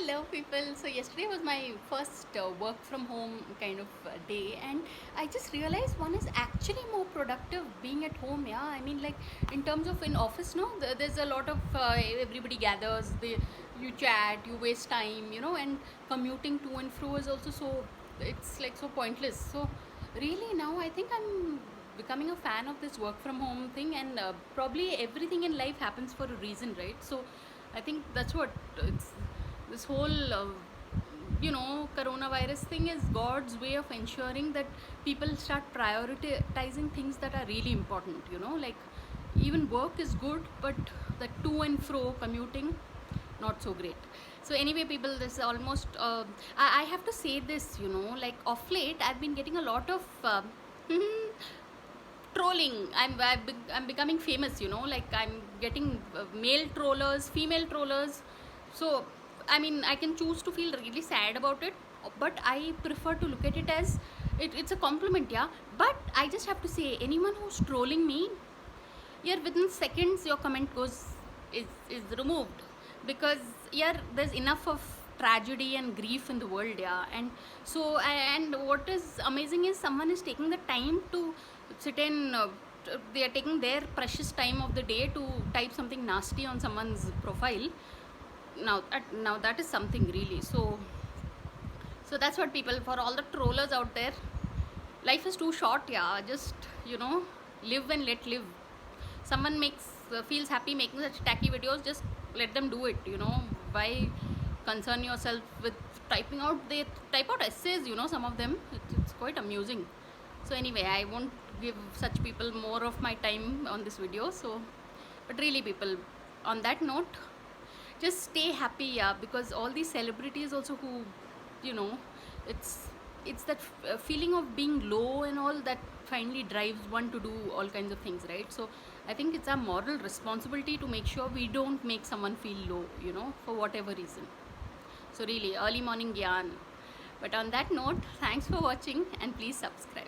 Hello, people. So, yesterday was my first work from home kind of day, and I just realized one is actually more productive being at home. Yeah, I mean, like in terms of in office, no, there's a lot of everybody gathers, you chat, you waste time, and commuting to and fro is also it's like so pointless. So, really, now I think I'm becoming a fan of this work from home thing, and probably everything in life happens for a reason, right? So, I think that's what it's this whole coronavirus thing is God's way of ensuring that people start prioritizing things that are really important, like even work is good, but the to and fro commuting not so great. So anyway, people, this is almost I have to say this, like of late I've been getting a lot of trolling. I'm becoming famous, like I'm getting male trollers, female trollers. So I mean, I can choose to feel really sad about it, but I prefer to look at it as it's a compliment, yeah. But I just have to say, anyone who's trolling me, yeah, within seconds your comment is removed, because yeah, there's enough of tragedy and grief in the world, yeah. And what is amazing is someone is taking the time to sit in they are taking their precious time of the day to type something nasty on someone's profile. Now that is something really. So that's what, people, for all the trollers out there, life is too short, yeah. Just live and let live. Someone feels happy making such tacky videos, just let them do it. Why concern yourself with typing out? They type out essays, some of them. It's quite amusing. So anyway, I won't give such people more of my time on this video. So, but really, people, on that note, just stay happy, yeah, because all these celebrities also who, you know it's that feeling of being low and all that finally drives one to do all kinds of things, right? So I think it's our moral responsibility to make sure we don't make someone feel low, for whatever reason. So really, early morning gyan. But on that note, thanks for watching, and please subscribe.